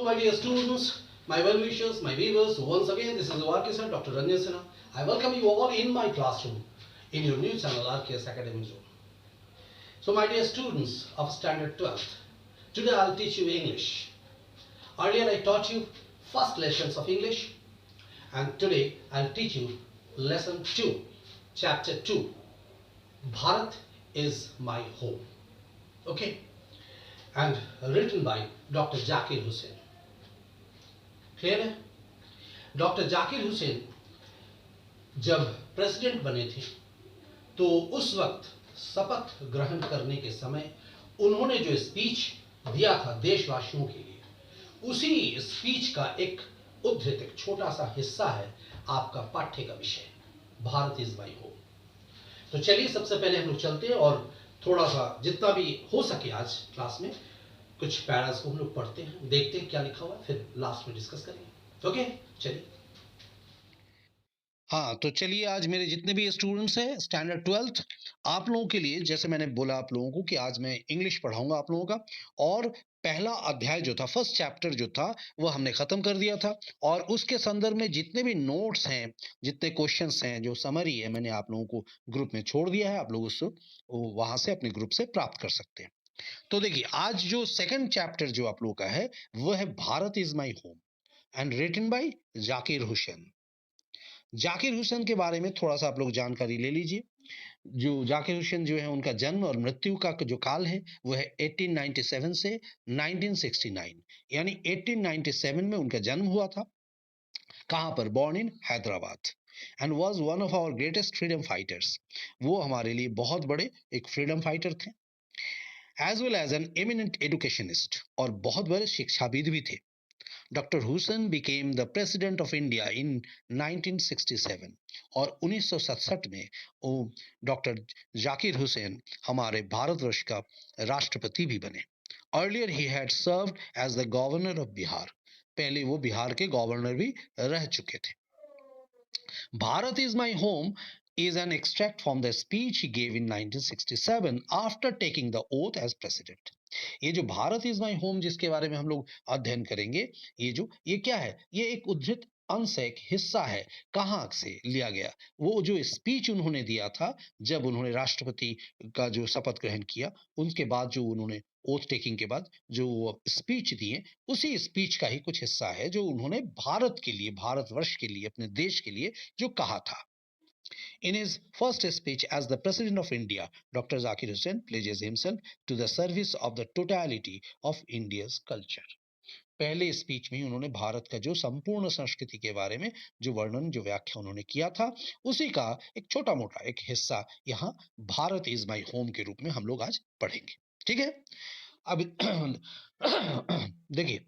my dear students, my well-wishers, my viewers, once again this is Vakisar, Dr. Ranjan Sinha. I welcome you all in my classroom, in your new channel RKS Academy Zone. So my dear students of Standard 12th, today I'll teach you English. Earlier I taught you first lessons of English, and today I'll teach you lesson 2, chapter 2. Bharat is my home. Okay? And written by Dr. Zakir Hussain. Clear है? Doctor Zakir Hussain जब president बने थे तो उस वक्त शपथ ग्रहण करने के समय उन्होंने जो स्पीच दिया था देशवासियों के लिए, उसी स्पीच का एक उद्धृत एक छोटा सा हिस्सा है आपका पाठ्य का विषय, भारत इज माई होम। तो चलिए सबसे पहले हम लोग चलते हैं और थोड़ा सा जितना भी हो सके आज क्लास में कुछ पैरास को हम लोग पढ़ते हैं, देखते हैं क्या लिखा हुआ है, फिर लास्ट में डिस्कस करेंगे। ओके, चलिए। हाँ, तो चलिए आज मेरे जितने भी स्टूडेंट्स हैं स्टैंडर्ड 12th, आप लोगों के लिए जैसे मैंने बोला आप लोगों को कि आज मैं इंग्लिश पढ़ाऊंगा आप लोगों का, और पहला अध्याय जो था, फर्स्ट चैप्टर जो था वो हमने खत्म कर दिया था, और उसके संदर्भ में जितने भी नोट्स हैं, जितने क्वेश्चंस हैं, जो समरी है, मैंने आप लोगों को ग्रुप में छोड़ दिया है। आप लोग उसको वहां से अपने ग्रुप से प्राप्त कर सकते हैं। तो देखिए आज जो सेकंड चैप्टर जो आप लोगों का है वो है Bharat is my home and written by Zakir Hussain. Zakir Hussain के बारे में थोड़ा सा आप लोग जानकारी ले लीजिए। जो जाकिर हुसैन जो है उनका जन्म और मृत्यु का जो काल है वो है 1897 से 1969, यानी 1897 में उनका जन्म हुआ था। कहाँ पर? Born in Hyderabad and was one of our greatest freedom fighters. वो हमारे लिए बहुत बड़े एक फ्रीडम फाइटर थे, as well as an eminent educationist, और बहुत बड़े शिक्षाविद भी थे। Doctor Husain became the president of India in 1967, और 1967 में वो डॉक्टर जाकिर हुसैन हमारे भारतवर्ष का राष्ट्रपति भी बने। Earlier he had served as the governor of Bihar. पहले वो बिहार के गवर्नर भी रह चुके थे। Bharat is my home is an extract from the speech he gave in 1967 after taking the oath as president. ये जो भारत इज माई होम जिसके बारे में हम लोग अध्ययन करेंगे, ये क्या है? ये एक उद्धृत अंश है, एक हिस्सा है। कहाँ से लिया गया? वो जो स्पीच उन्होंने दिया था जब उन्होंने राष्ट्रपति का जो शपथ ग्रहण किया, उसके बाद जो उन्होंने ओथ टेकिंग के बाद जो स्पीच दिए, उसी स्पीच का ही कुछ हिस्सा है जो उन्होंने भारत के लिए, भारतवर्ष के लिए, अपने देश के लिए जो कहा था। In his first speech as the President of India, Dr. Zakir Hussain pledges himself to the service of the totality of India's culture. पहले स्पीच में उन्होंने भारत का जो संपूर्ण संस्कृति के बारे में जो वर्णन, जो व्याख्या उन्होंने किया था, उसी का एक छोटा मोटा एक हिस्सा यहाँ भारत इज माई होम के रूप में हम लोग आज पढ़ेंगे। ठीक है? अब देखिए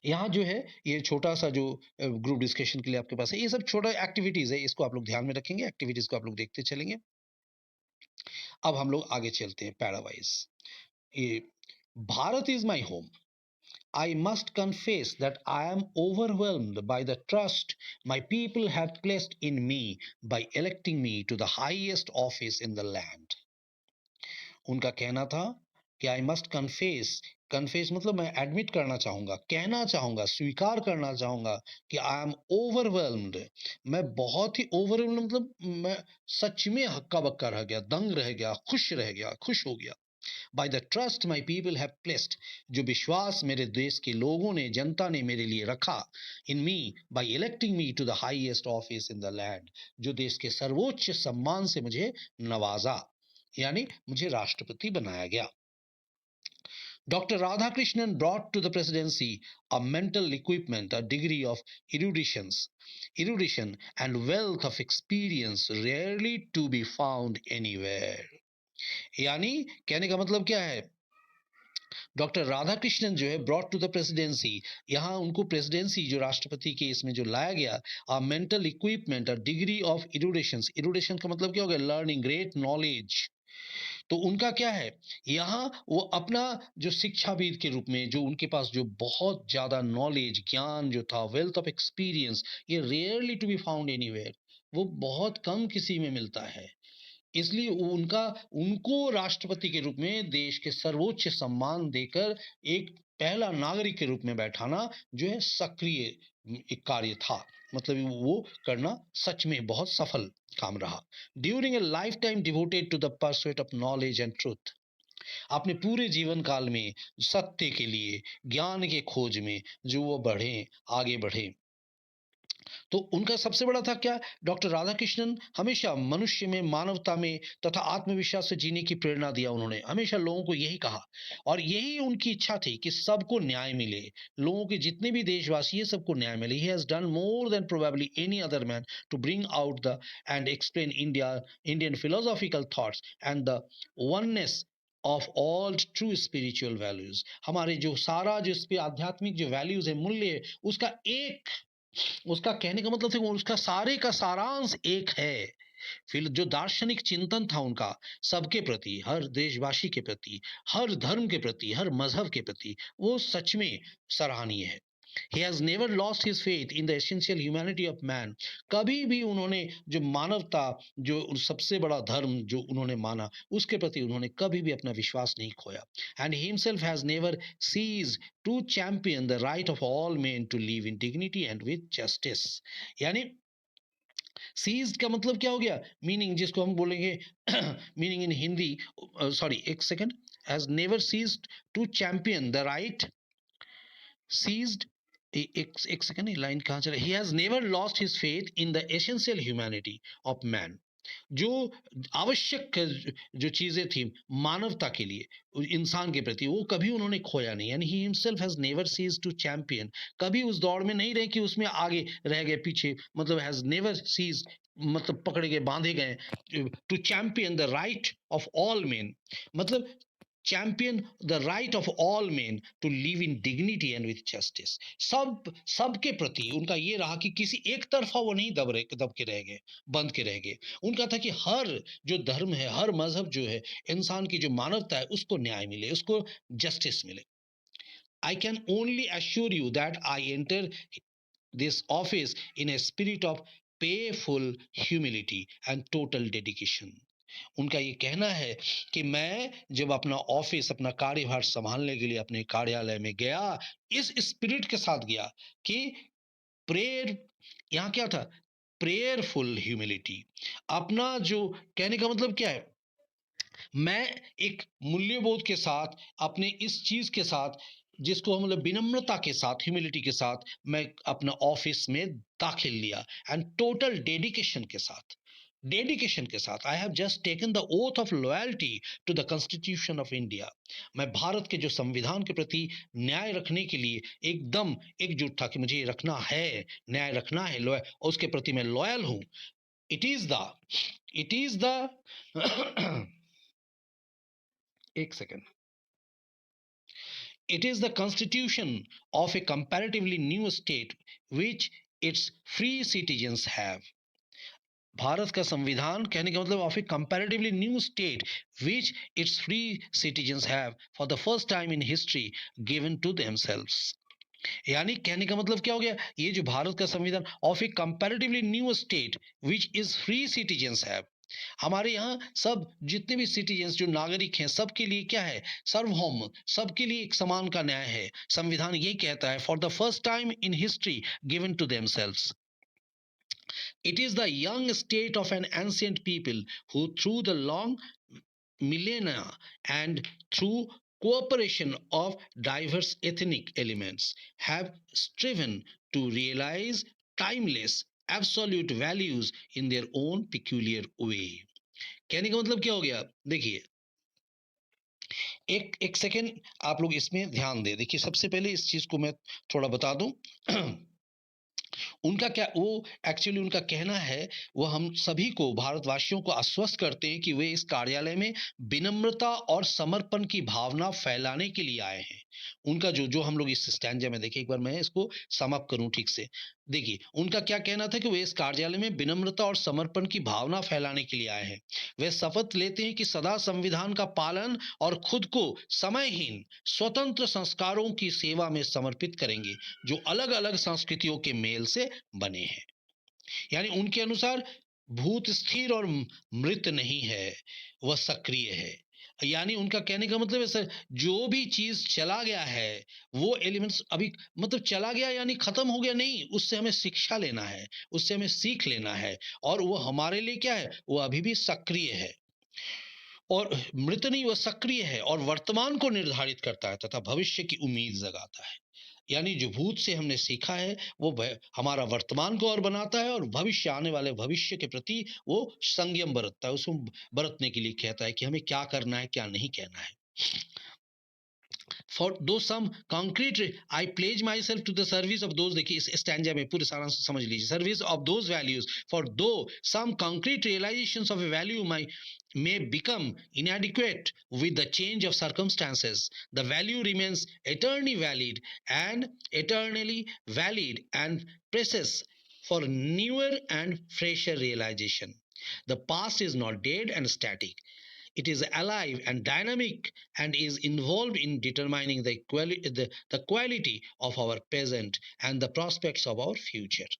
यहाँ जो है ये छोटा सा जो ग्रुप डिस्कशन के लिए आपके पास है, ये सब छोटा एक्टिविटीज है, इसको आप लोग ध्यान में रखेंगे, एक्टिविटीज को आप लोग देखते चलेंगे। अब हम लोग आगे चलते हैं पैरावाइज। ये Bharat is my home. I must confess that I am overwhelmed by the trust my people have placed in me by electing me to the highest office in the land. उनका कहना था कि आई मस्ट कन्फेस, कन्फेस मतलब मैं admit करना चाहूंगा, कहना चाहूंगा, स्वीकार करना चाहूंगा कि आई एम ओवरवेल्म्ड। मैं बहुत ही ओवरवेल्म्ड मतलब मैं सच में हक्का बक्का रह गया, दंग रह गया, खुश रह गया, खुश हो गया। By the trust my people have placed, जो विश्वास मेरे देश के लोगों ने, जनता ने मेरे लिए रखा, in me by electing me to the highest office in the land, जो देश के सर्वोच्च सम्मान से मुझे नवाजा, यानी मुझे राष्ट्रपति बनाया गया। Dr. Radhakrishnan brought to the presidency a mental equipment, a degree of erudition and wealth of experience rarely to be found anywhere. यानी कहने का मतलब क्या है? डॉक्टर राधाकृष्णन जो है ब्रॉट टू द प्रेसिडेंसी, यहाँ उनको प्रेसिडेंसी जो राष्ट्रपति के इसमें जो लाया गया, a mental equipment, a degree of erudition. Erudition का मतलब क्या हो गया? Learning, great knowledge. तो उनका क्या है? यहाँ वो अपना जो शिक्षाविद के रूप में जो उनके पास जो बहुत ज्यादा नॉलेज, ज्ञान जो था, वेल्थ ऑफ एक्सपीरियंस, ये rarely to be found anywhere, वो बहुत कम किसी में मिलता है। इसलिए उनका उनको राष्ट्रपति के रूप में देश के सर्वोच्च सम्मान देकर एक पहला नागरिक के रूप में बैठाना जो है सक्रिय एक कार्य था। मतलब वो करना सच में बहुत सफल काम रहा। During a lifetime devoted to the pursuit of knowledge and truth, अपने पूरे जीवन काल में सत्य के लिए, ज्ञान के खोज में जो वो बढ़े, आगे बढ़े। तो उनका सबसे बड़ा था क्या? डॉक्टर राधाकृष्णन हमेशा मनुष्य में, मानवता में तथा आत्मविश्वास से जीने की प्रेरणा दिया उन्होंने। हमेशा लोगों को यही कहा और यही उनकी इच्छा थी कि सबको न्याय मिले। लोगों के जितने भी देशवासी हैं सबको न्याय मिले। He has done more than probably any other man to bring out the and explain Indian philosophical thoughts and the oneness of all true spiritual values. हमारे जो सारा जो इस पे आध्यात्मिक जो वैल्यूज है, मूल्य है, उसका एक उसका कहने का मतलब था कि उसका सारे का सारांश एक है। फिर जो दार्शनिक चिंतन था उनका सबके प्रति, हर देशवासी के प्रति, हर धर्म के प्रति, हर मजहब के प्रति, वो सच में सराहनीय है। He has never lost his faith in the essential humanity of man. कभी भी उन्होंने जो मानवता, जो सबसे बड़ा धर्म जो उन्होंने माना, उसके प्रति उन्होंने कभी भी अपना विश्वास नहीं खोया। And he himself has never ceased to champion the right of all men to live in dignity and with justice. यानी सीज्ड का मतलब क्या हो गया? मीनिंग जिसको हम बोलेंगे मीनिंग इन हिंदी, सॉरी एक second, has never ceased to champion the right, ceased, एक सेकंड, ये लाइन कहाँ चला? He has never lost his faith in the essential humanity of man. जो आवश्यक जो चीजें थी मानवता के लिए, इंसान के प्रति, वो कभी उन्होंने खोया नहीं। यानी he himself has never cease to champion, कभी उस दौड़ में नहीं रहे कि उसमें आगे रह गए, पीछे, मतलब हैज नेवर सीज, मतलब पकड़े गए, बांधे गए। To champion the right of all men, मतलब champion the right of all men to live in dignity and with justice. सबके प्रति उनका ये रहा कि किसी एक तरफा वो नहीं दब के रह गए, बंद के रह गए। उनका था कि हर जो धर्म है, हर मजहब जो है, इंसान की जो मानवता है, उसको न्याय मिले, उसको जस्टिस मिले। I can only assure you that I enter this office in a spirit of payful humility and total dedication. उनका ये कहना है कि मैं जब अपना ऑफिस, अपना कार्यभार संभालने के लिए अपने कार्यालय में गया, इस स्पिरिट के साथ गया कि प्रेयर, यहाँ क्या था? Prayerful humility. अपना जो कहने का मतलब क्या है? मैं एक मूल्यबोध के साथ, अपने इस चीज के साथ, जिसको हम मतलब विनम्रता के साथ, ह्यूमिलिटी के साथ मैं अपना ऑफिस में दाखिल लिया, एंड टोटल डेडिकेशन के साथ I have just taken the oath of loyalty to the constitution of India. मैं भारत के जो संविधान के प्रति न्याय रखने के लिए एकदम एकजुट था कि मुझे ये रखना है, न्याय रखना है, लॉयल, उसके प्रति मैं लॉयल हूं। इट इज द एक second, it is the constitution of a comparatively new state which its free citizens have. Bharat का संविधान कहने का मतलब of a comparatively new state which its free citizens have for the first time in history given to themselves. यानी कहने का मतलब क्या हो गया? ये जो भारत का संविधान of a comparatively new state which is free citizens have, हमारे यहाँ सब जितने भी सिटीजन्स जो नागरिक हैं, सबके लिए क्या है? सार्वभौम, सबके लिए एक समान का न्याय है। संविधान यही कहता है, for the first time in history given to themselves. It is the young state of an ancient people who, through the long millennia and through cooperation of diverse ethnic elements, have striven to realize timeless, absolute values in their own peculiar way. कहने का मतलब क्या हो गया? देखिए, एक एक second आप लोग इसमें ध्यान दें। देखिए, सबसे पहले इस चीज को मैं थोड़ा बता दूं। उनका क्या, वो एक्चुअली उनका कहना है, वो हम सभी को, भारतवासियों को आश्वस्त करते हैं कि वे इस कार्यालय में विनम्रता और समर्पण की भावना फैलाने के लिए आए हैं। उनका जो जो हम लोग इस स्टैंजा में देखें, एक बार मैं इसको सम अप करूं ठीक से। देखिए, उनका क्या कहना था कि वे इस कार्यालय में विनम्रता और समर्पण की भावना फैलाने के लिए आए हैं। वे शपथ लेते हैं कि सदा संविधान का पालन और खुद को समयहीन स्वतंत्र संस्कारों की सेवा में समर्पित करेंगे जो अलग अलग संस्कृतियों के मेल से बने हैं। यानी उनके अनुसार भूत स्थिर और मृत नहीं है, वह सक्रिय है। यानी उनका कहने का मतलब है सर, जो भी चीज़ चला गया है, वो एलिमेंट्स अभी मतलब चला गया यानी खत्म हो गया नहीं, उससे हमें शिक्षा लेना है, उससे हमें सीख लेना है और वो हमारे लिए क्या है, वो अभी भी सक्रिय है। और मृत नहीं, वह सक्रिय है और वर्तमान को निर्धारित करता है तथा भविष्य की उम्मीद जगाता है। यानी जो भूत से हमने सीखा है वो हमारा वर्तमान को और बनाता है और भविष्य, आने वाले भविष्य के प्रति वो संयम बरतता है, उसको बरतने के लिए कहता है कि हमें क्या करना है क्या नहीं कहना है। फॉर दो सम concrete I pledge myself to the service of those, देखिए इस स्टैंजा में पूरे सारांश समझ लीजिए, service of those values for दो some concrete realizations of a value may become inadequate with the change of circumstances, the value remains eternally valid and precious for newer and fresher realization. The past is not dead and static. It is alive and dynamic and is involved in determining the quality of our present and the prospects of our future.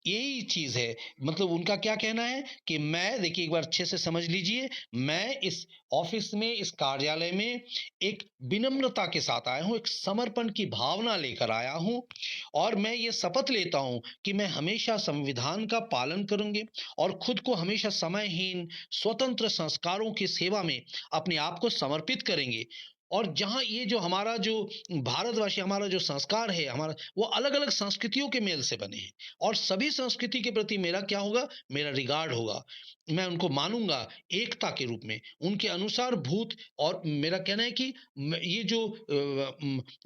यही चीज है, मतलब उनका क्या कहना है कि मैं, देखिए एक बार अच्छे से समझ लीजिए, मैं इस ऑफिस में, इस कार्यालय में एक विनम्रता के साथ आया हूं, एक समर्पण की भावना लेकर आया हूं और मैं ये शपथ लेता हूं कि मैं हमेशा संविधान का पालन करूंगी और खुद को हमेशा समयहीन स्वतंत्र संस्कारों की सेवा में अपने आप को समर्पित करेंगे। और जहाँ ये जो हमारा जो भारतवासी, हमारा जो संस्कार है, हमारा वो अलग अलग संस्कृतियों के मेल से बने हैं और सभी संस्कृति के प्रति मेरा क्या होगा, मेरा रिगार्ड होगा, मैं उनको मानूंगा एकता के रूप में उनके अनुसार भूत। और मेरा कहना है कि ये जो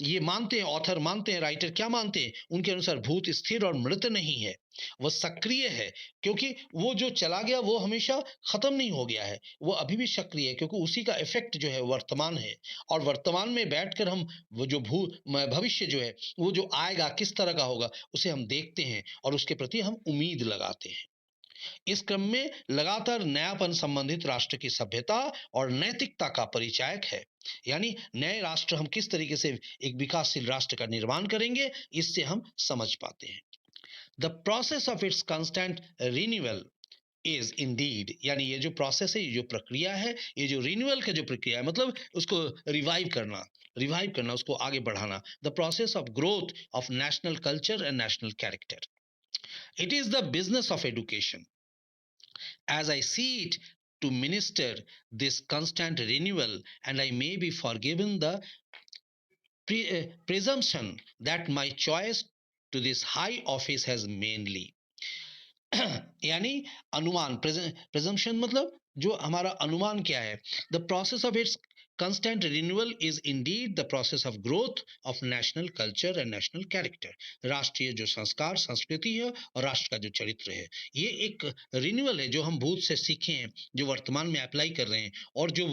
ये मानते हैं ऑथर, मानते हैं राइटर, क्या मानते हैं, उनके अनुसार भूत स्थिर और मृत नहीं है, वह सक्रिय है, क्योंकि वो जो चला गया वो हमेशा खत्म नहीं हो गया है, वो अभी भी सक्रिय है, क्योंकि उसी का इफेक्ट जो है वर्तमान है और वर्तमान में बैठकर हम वो जो भविष्य जो है वो जो आएगा किस तरह का होगा उसे हम देखते हैं और उसके प्रति हम उम्मीद लगाते हैं। इस क्रम में लगातार नयापन संबंधित राष्ट्र की सभ्यता और नैतिकता का परिचायक है। यानी नए राष्ट्र हम किस तरीके से एक विकासशील राष्ट्र का निर्माण करेंगे, इससे हम समझ पाते हैं। The process of its constant renewal is Indeed, यानी ये जो प्रोसेस है, ये जो प्रक्रिया है, ये जो रिन्यूअल का जो प्रक्रिया है, मतलब उसको रिवाइव करना, उसको आगे बढ़ाना, the process of growth of national culture and national character. It is the business of education as I see it to minister this constant renewal, and I may be forgiven the presumption that my choice to this high office has mainly यानी अनुमान, प्रेजम्पशन मतलब जो हमारा अनुमान क्या है, the process of its constant renewal is indeed the process of growth of national culture and national character। राष्ट्रीय जो संस्कार, संस्कृति है और राष्ट्र का जो चरित्र है, ये एक रिन्यूअल है जो हम भूत से सीखे हैं, जो वर्तमान में अप्लाई कर रहे हैं और जो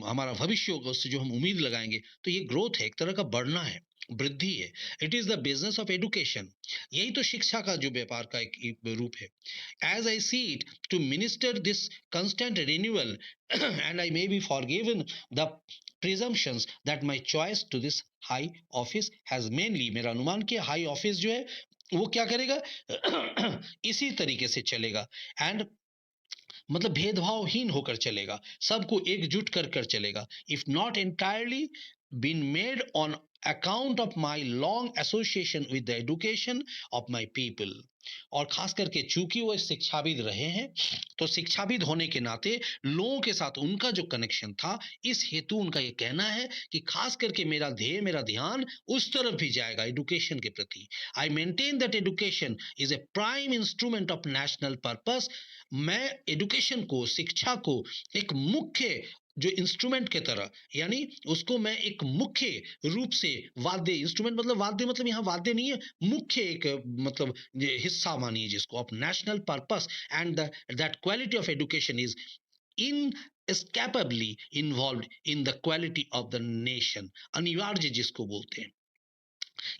हमारा भविष्य होगा उससे जो हम उम्मीद लगाएंगे, तो ये ग्रोथ है, एक तरह का बढ़ना है, वृद्धि है। It is the business of education, यही तो शिक्षा का जो व्यापार का एक रूप है। As I see it, to minister this constant renewal, and I may be forgiven the presumptions that my choice to this high office has mainly, मेरा अनुमान कि हाई ऑफिस जो है वो क्या करेगा इसी तरीके से चलेगा, एंड मतलब भेदभावहीन होकर चलेगा, सबको एकजुट कर कर चलेगा। If not entirely been made on account of my long association with the education of my people, और खास करके चूंकि वो शिक्षाविद रहे हैं, तो शिक्षाविद होने के नाते लोगों के साथ उनका जो कनेक्शन था, इस हेतु उनका ये कहना है कि खास करके मेरा ध्येय, मेरा ध्यान उस तरफ भी जाएगा, एडुकेशन के प्रति। I maintain that education is a prime instrument of national purpose, मैं एडुकेशन को, शिक्षा को एक मुख्य जो इंस्ट्रूमेंट के तरह, यानी उसको मैं एक मुख्य रूप से, वाद्य इंस्ट्रूमेंट मतलब वाद्य मतलब यहाँ वाद्य नहीं है, मुख्य एक मतलब हिस्सा मानिए जिसको, of national purpose, and that quality of education is inescapably involved in the quality of the nation, अनिवार्य जिसको बोलते हैं।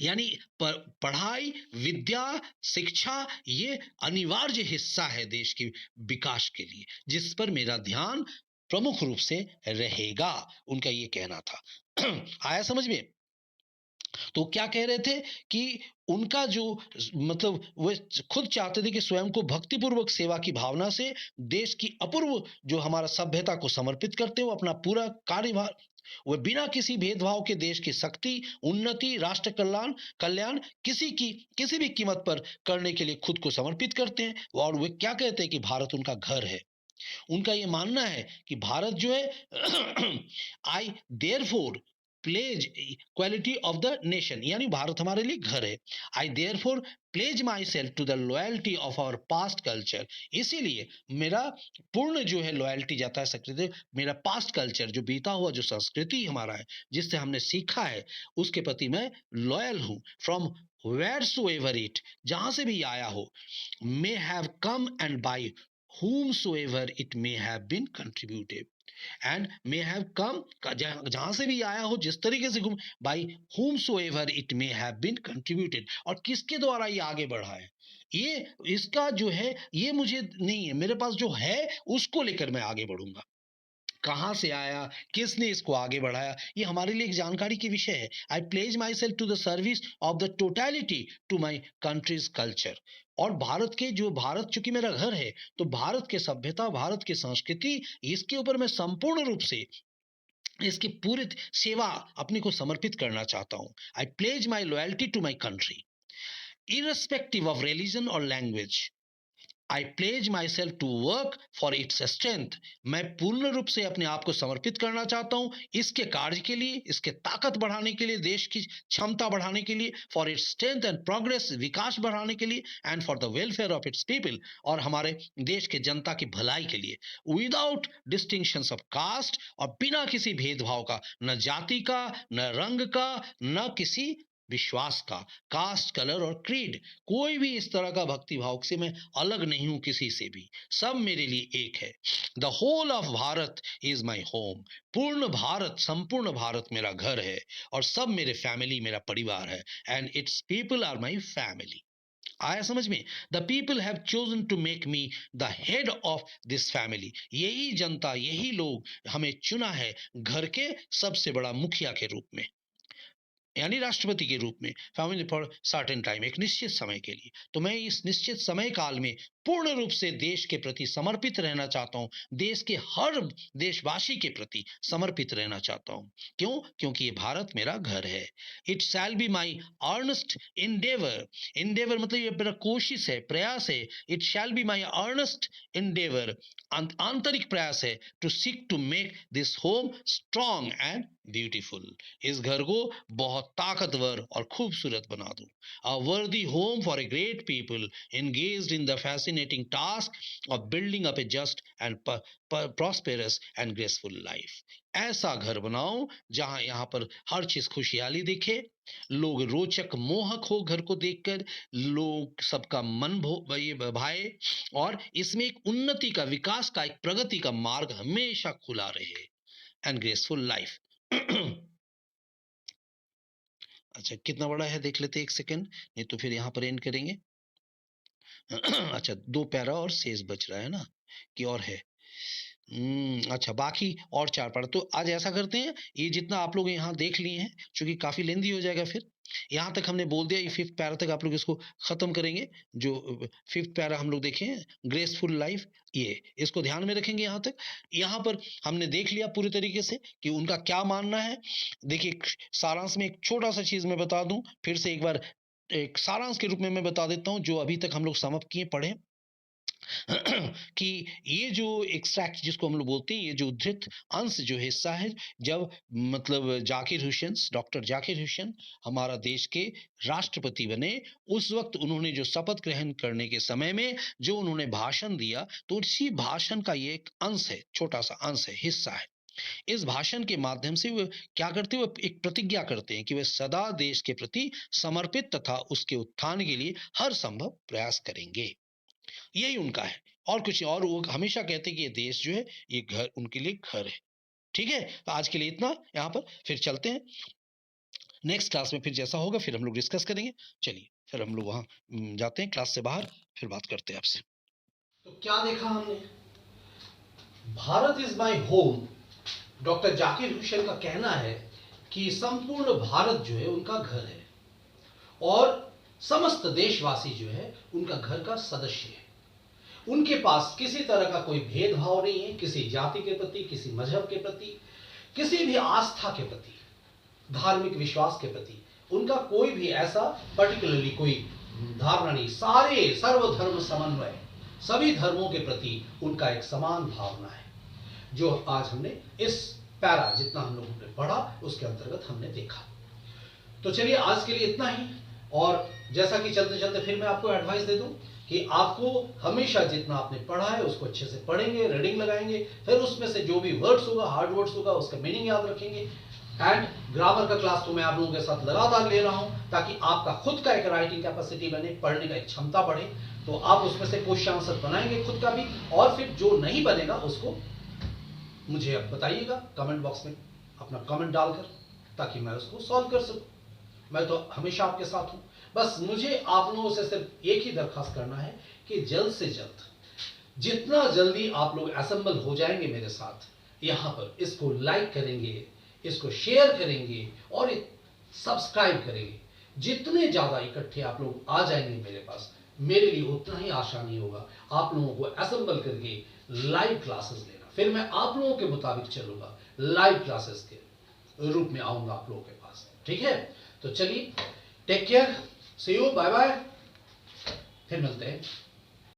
यानी पढ़ाई, विद्या, शिक्षा ये अनिवार्य हिस्सा है देश के विकास के लिए, जिस पर मेरा ध्यान प्रमुख रूप से रहेगा, उनका ये कहना था। आया समझ में? तो क्या कह रहे थे कि उनका जो मतलब वो खुद चाहते थे कि स्वयं को भक्तिपूर्वक सेवा की भावना से देश की अपूर्व जो हमारा सभ्यता को समर्पित करते हो अपना पूरा कार्यभार वह बिना किसी भेदभाव के देश की शक्ति उन्नति राष्ट्र कल्याण कल्याण किसी भी कीमत पर करने के लिए खुद को समर्पित करते हैं और वे क्या कहते हैं कि भारत उनका घर है उनका ये मानना है कि भारत जो है I therefore pledge quality of the nation यानी भारत हमारे लिए घर है I therefore pledge myself to the loyalty of our past culture इसीलिए मेरा पूर्ण जो है लॉयल्टी जाता है सकते मेरा पास्ट कल्चर जो बीता हुआ जो संस्कृति हमारा है जिससे हमने सीखा है उसके प्रति मैं लॉयल हूं from wheresoever it जहां से भी आया हो may have come and by whomsoever it may have been contributed and may have come जहां से भी आया हो जिस तरीके से by whomsoever it may have been contributed और किसके द्वारा ये आगे बढ़ा है ये इसका जो है ये मुझे नहीं है मेरे पास जो है उसको लेकर मैं आगे बढ़ूंगा कहाँ से आया किसने इसको आगे बढ़ाया ये हमारे लिए एक जानकारी की विषय है I pledge myself to the service of the totality to my country's culture और भारत के जो भारत चूंकि मेरा घर है तो भारत के सभ्यता भारत की संस्कृति इसके ऊपर मैं संपूर्ण रूप से इसकी पूरी सेवा अपने को समर्पित करना चाहता हूँ I pledge my loyalty to my country irrespective of religion or language I pledge myself to work for its strength मैं पूर्ण रूप से अपने आप को समर्पित करना चाहता हूं इसके कार्य के लिए इसके ताकत बढ़ाने के लिए देश की क्षमता बढ़ाने के लिए for its strength and progress विकास बढ़ाने के लिए and for the welfare of its people और हमारे देश के जनता की भलाई के लिए विदाउट डिस्टिंक्शन ऑफ कास्ट और बिना किसी भेदभाव का न जाति का न रंग का न किसी विश्वास का कास्ट कलर और क्रीड कोई भी इस तरह का भक्ति भाव से मैं अलग नहीं हूं किसी से भी सब मेरे लिए एक है the whole of Bharat is my home पूर्ण भारत संपूर्ण भारत मेरा घर है और सब मेरे फैमिली मेरा परिवार है and its people are my family आया समझ में the people have chosen to make me the head of this family यही जनता यही लोग हमें चुना है घर के सबसे बड़ा मुखिया के रूप में यानी राष्ट्रपति के रूप में फैमिली फॉर सर्टेन टाइम एक निश्चित समय के लिए तो मैं इस निश्चित समय काल में पूर्ण रूप से देश के प्रति समर्पित रहना चाहता हूं देश के हर देशवासी के प्रति समर्पित रहना चाहता हूं क्यों क्योंकि ये भारत मेरा घर है it shall be my earnest endeavour endeavour मतलब ये मेरा कोशिश है प्रयास है it shall be my earnest endeavour आंतरिक प्रयास है to seek to make this home strong and beautiful इस घर को बहुत ताकतवर और खूबसूरत बना दूं a worthy home for a great people engaged in the fascinating task of building up a just and prosperous and graceful life ऐसा घर बनाओ जहां यहाँ पर हर चीज खुशहाली दिखे लोग रोचक मोहक हो घर को देखकर लोग सबका मन ये भाए और इसमें एक उन्नति का विकास का एक प्रगति का मार्ग हमेशा खुला रहे एंड ग्रेसफुल लाइफ अच्छा कितना बड़ा है देख लेते एक सेकंड नहीं तो फिर यहाँ पर एंड करेंगे अच्छा 2 पैरा और शेष बच रहा है ना कि और है अच्छा बाकी और 4 पैरा तो आज ऐसा करते हैं ये जितना आप लोग यहाँ देख लिए हैं क्योंकि काफी लेंदी हो जाएगा फिर यहाँ तक हमने बोल दिया ये 5th पैरा तक आप लोग इसको खत्म करेंगे जो 5th पैरा हम लोग देखें ग्रेसफुल लाइफ ये इसको ध्यान में रखेंगे यहाँ तक यहाँ पर हमने देख लिया पूरी तरीके से कि उनका क्या मानना है देखिए सारांश में एक छोटा सा चीज मैं बता दूं फिर से एक बार एक सारांश के रूप में मैं बता देता हूं जो अभी तक हम लोग समाप्त किए पढ़े कि ये जो एक्सट्रैक्ट जिसको हम लोग बोलते हैं ये जो उद्धृत अंश जो हिस्सा है जब मतलब जाकिर हुसैन डॉक्टर जाकिर हुसैन हमारा देश के राष्ट्रपति बने उस वक्त उन्होंने जो शपथ ग्रहण करने के समय में जो उन्होंने भाषण दिया तो इसी भाषण का ये एक अंश है छोटा सा अंश है हिस्सा है इस भाषण के माध्यम से वो क्या करते हैं वो एक प्रतिज्ञा करते हैं कि वे सदा देश के प्रति समर्पित तथा उसके उत्थान के लिए हर संभव प्रयास करेंगे यही उनका है और कुछ और वो हमेशा कहते हैं कि ये देश जो है ये घर उनके लिए घर है ठीक है तो आज के लिए इतना यहाँ पर फिर चलते हैं नेक्स्ट क्लास में फिर जैसा होगा फिर हम लोग डिस्कस करेंगे चलिए फिर हम लोग वहाँ जाते हैं क्लास से बाहर फिर बात करते हैं आपसे तो क्या देखा हमने Bharat is my home doctor Zakir Hussain का कहना है कि संपूर्ण भारत जो है उनका घर है और समस्त देशवासी जो है उनका घर का सदस्य है। उनके पास किसी तरह का कोई भेदभाव नहीं है, किसी जाति के प्रति, किसी मजहब के प्रति, किसी भी आस्था के प्रति, धार्मिक विश्वास के प्रति उनका कोई भी ऐसा पर्टिकुलरली कोई धारणा नहीं। सारे सर्वधर्म समन्वय, सभी धर्मों के प्रति उनका एक समान भावना है, जो आज हमने इस पैरा जितना हम लोगों ने पढ़ा उसके अंतर्गत हमने देखा। तो चलिए आज के लिए इतना ही। और जैसा कि चलते चलते फिर मैं आपको एडवाइस दे दूं कि आपको हमेशा जितना आपने पढ़ा है उसको अच्छे से पढ़ेंगे, रीडिंग लगाएंगे, फिर उसमें से जो भी वर्ड्स होगा, हार्ड वर्ड्स होगा, उसका मीनिंग याद रखेंगे। एंड ग्रामर का क्लास तो मैं आप लोगों के साथ लगातार ले रहा हूं ताकि आपका खुद का एक राइटिंग कैपेसिटी बने, पढ़ने का एक क्षमता बढ़े। तो आप उसमें से क्वेश्चन आंसर बनाएंगे खुद का भी, और फिर जो नहीं बनेगा उसको मुझे अब बताइएगा कमेंट बॉक्स में अपना कमेंट डालकर, ताकि मैं उसको सॉल्व कर सकूं। मैं तो हमेशा आपके साथ हूं। बस मुझे आप लोगों से सिर्फ एक ही दरखास्त करना है कि जल्द से जल्द, जितना जल्दी आप लोग असेंबल हो जाएंगे मेरे साथ यहां पर, इसको लाइक करेंगे, इसको शेयर करेंगे और सब्सक्राइब करेंगे। जितने ज्यादा इकट्ठे आप लोग आ जाएंगे मेरे पास, मेरे लिए उतना ही आसानी होगा आप लोगों को असेंबल करके लाइव क्लासेस लेना। फिर मैं आप लोगों के मुताबिक चलूंगा, लाइव क्लासेस के रूप में आऊंगा आप लोगों के पास। ठीक है, तो चलिए, take care, see you, bye bye, फिर मिलते हैं।